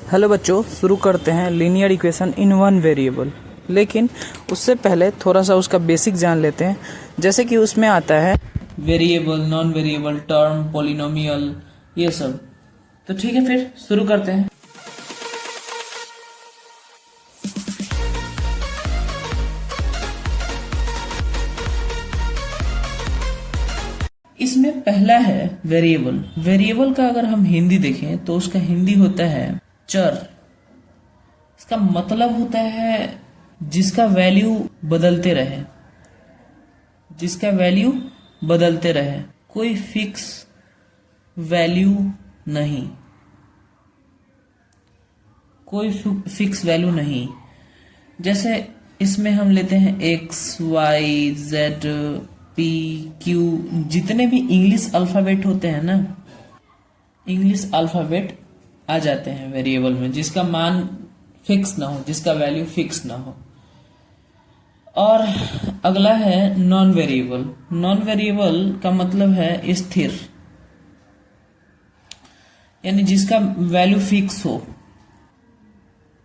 Hello बच्चों, शुरू करते हैं linear equation in one variable. लेकिन उससे पहले थोड़ा सा उसका बेसिक जान लेते हैं। जैसे कि उसमें आता है variable, non variable, term, polynomial, ये सब। तो ठीक है, फिर शुरू करते हैं। इसमें पहला है वेरिएबल। वेरिएबल का अगर हम हिंदी देखें तो उसका हिंदी होता है चर। इसका मतलब होता है जिसका वैल्यू बदलते रहे, जिसका वैल्यू बदलते रहे, कोई फिक्स वैल्यू नहीं, कोई फिक्स वैल्यू नहीं। जैसे इसमें हम लेते हैं X, Y, Z, P, Q, जितने भी इंग्लिश अल्फाबेट होते हैं ना, इंग्लिश अल्फाबेट आ जाते हैं वेरिएबल में, जिसका मान फिक्स ना हो, जिसका वैल्यू फिक्स ना हो। और अगला है नॉन वेरिएबल। नॉन वेरिएबल का मतलब है स्थिर, यानी जिसका वैल्यू फिक्स हो,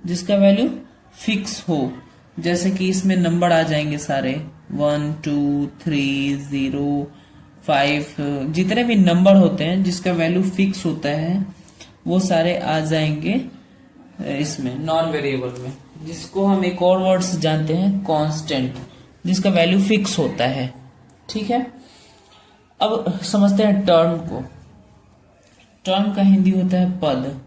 जिसका वैल्यू फिक्स हो। जैसे कि इसमें नंबर आ जाएंगे सारे 1 2 3 0 5, जितने भी नंबर होते हैं जिसका वैल्यू फिक्स होता है वो सारे आ जाएंगे इसमें नॉन वेरिएबल में, जिसको हम एक और वर्ड से जानते हैं कांस्टेंट, जिसका वैल्यू फिक्स होता है। ठीक है, अब समझते हैं टर्म को। टर्म का हिंदी होता है पद।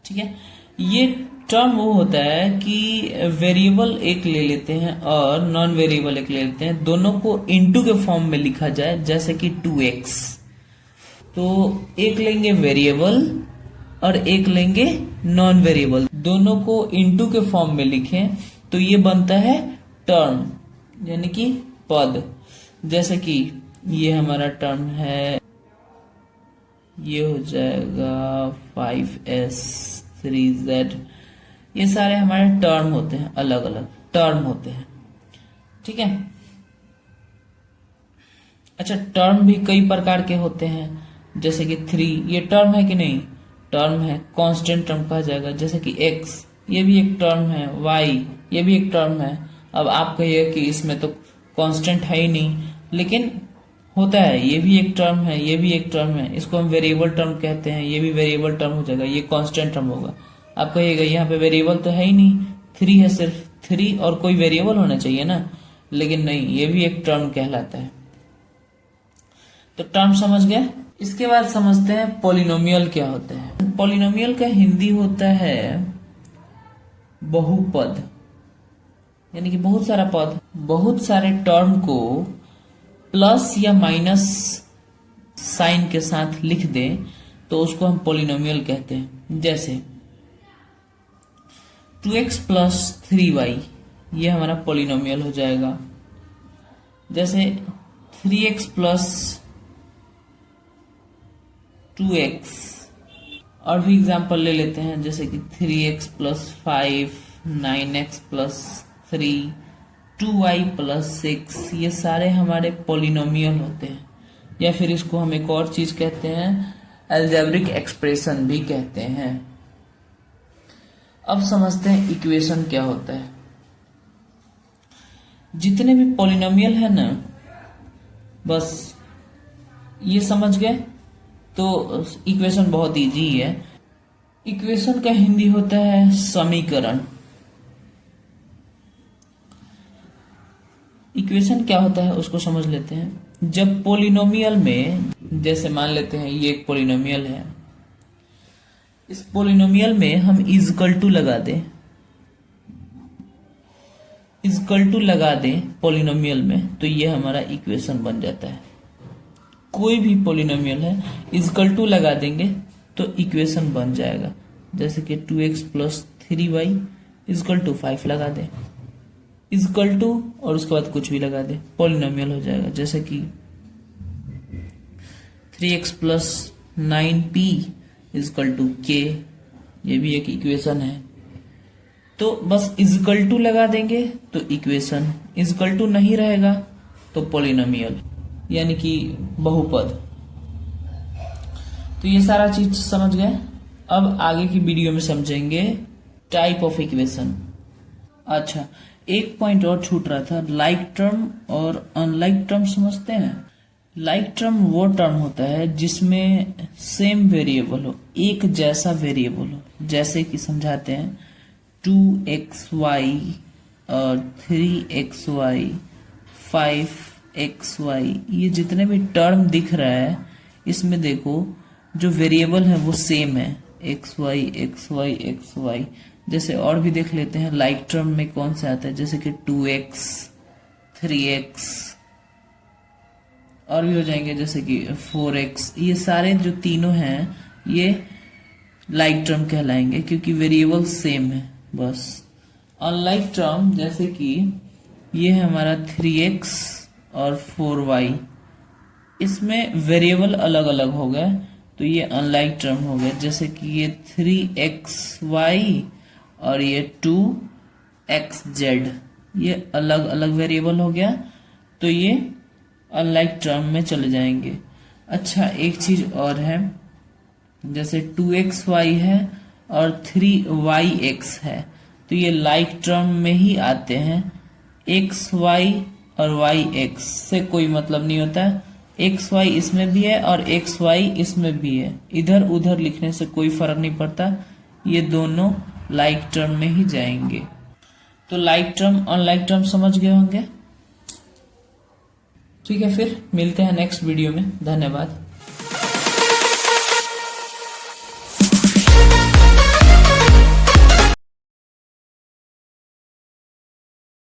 ठीक है, ये टर्म वो होता है कि वेरिएबल एक ले लेते हैं और नॉन वेरिएबल एक ले लेते हैं, दोनों को इनटू के फॉर्म में लिखा जाए। जैसे कि 2x, तो एक लेंगे वेरिएबल और एक लेंगे नॉन वेरिएबल, दोनों को इनटू के फॉर्म में लिखें तो ये बनता है टर्म, यानी कि पद। जैसे कि ये हमारा टर्म है, ये हो जाएगा 5s 3z। ये सारे हमारे टर्म होते हैं, अलग अलग टर्म होते हैं। ठीक है, अच्छा, टर्म भी कई प्रकार के होते हैं। जैसे कि 3, ये टर्म है कि नहीं? टर्म है, कांस्टेंट टर्म कहा जाएगा। जैसे कि x, ये भी एक टर्म है। y, ये भी एक टर्म है। अब आप कहिए कि इसमें तो कांस्टेंट है ही नहीं, लेकिन होता है, ये भी एक टर्म है, ये भी एक टर्म है। इसको हम वेरिएबल टर्म कहते हैं, ये भी वेरिएबल टर्म हो जाएगा, ये कांस्टेंट टर्म होगा। आप कहिएगा यहाँ पे वेरिएबल तो है ही नहीं, 3 है, सिर्फ 3 और कोई वेरिएबल होना चाहिए ना, लेकिन नहीं, ये भी एक टर्म कहलाता है। तो टर्म समझ गए। इसके बाद समझते हैं पॉलिनोमियल क्या होता है। पॉलिनोमियल का हिंदी होता है बहुपद, यानी कि बहुत सारा पद, बहुत सारे टर्म को प्लस या माइनस साइन के साथ लिख दें तो उसको हम पॉलिनोमियल कहते हैं। जैसे 2x प्लस 3y, ये हमारा पॉलिनोमियल हो जाएगा। जैसे 3x प्लस 2x, और भी एग्जाम्पल ले लेते हैं। जैसे कि 3x plus 5, 9x plus 3, 2y plus 6, ये सारे हमारे पॉलिनोमियल होते हैं। या फिर इसको हम एक और चीज कहते हैं, अलजेब्रिक एक्सप्रेशन भी कहते हैं। अब समझते हैं इक्वेशन क्या होता है। जितने भी पॉलिनोमियल है ना, बस ये समझ गए तो इक्वेशन बहुत इजी है। इक्वेशन का हिंदी होता है समीकरण। इक्वेशन क्या होता है उसको समझ लेते हैं। जब पॉलिनोमियल में, जैसे मान लेते हैं ये एक पॉलिनोमियल है, इस पॉलिनोमियल में हम इजकल टू लगा दें, इजकल टू लगा दें पॉलिनोमियल में, तो ये हमारा इक्वेशन बन जाता है। कोई भी पॉलिनोमियल है, इजकल टू लगा देंगे तो इक्वेशन बन जाएगा। जैसे कि 2x plus 3y is equal to 5 लगा दें, इजकल टू और उसके बाद कुछ भी लगा दें, पॉलिनोमियल हो जाएगा। जैसे कि 3x plus 9p is equal to k, ये भी एक इक्वेशन है। तो बस इजकल टू लगा देंगे तो इक्वेशन, इजकल टू नहीं रहेगा तो पॉलिनोमियल, यानी कि बहुपद। तो ये सारा चीज समझ गए। अब आगे की वीडियो में समझेंगे टाइप ऑफ इक्वेशन। अच्छा, एक पॉइंट और छूट रहा था, लाइक टर्म और अनलाइक टर्म समझते हैं। लाइक टर्म वो टर्म होता है जिसमें सेम वेरिएबल हो, एक जैसा वेरिएबल हो। जैसे कि समझाते हैं 2xy और 3xy 5xy, ये जितने भी टर्म दिख रहा है इसमें देखो जो वेरिएबल है वो सेम है, xy xy xy। जैसे और भी देख लेते हैं लाइक टर्म में कौन सा आता है, जैसे कि 2x 3x, और भी हो जाएंगे जैसे कि 4x। ये सारे जो तीनों हैं ये लाइक टर्म कहलाएंगे क्योंकि वेरिएबल सेम है बस। अनलाइक टर्म जैसे कि ये है हमारा 3x और 4y, इसमें वेरिएबल अलग अलग हो गए तो ये अनलाइक टर्म हो गया। जैसे कि ये 3xy और ये 2xz, ये अलग अलग वेरिएबल हो गया तो ये अनलाइक टर्म में चले जाएंगे। अच्छा, एक चीज और है, जैसे 2xy है और 3yx है तो ये लाइक टर्म में ही आते हैं। xy और yx से कोई मतलब नहीं होता है, xy इसमें भी है और xy इसमें भी है, इधर उधर लिखने से कोई फर्क नहीं पड़ता, ये दोनों लाइक टर्म में ही जाएंगे। तो लाइक टर्म अनलाइक टर्म समझ गए होंगे। ठीक है, फिर मिलते हैं नेक्स्ट वीडियो में। धन्यवाद।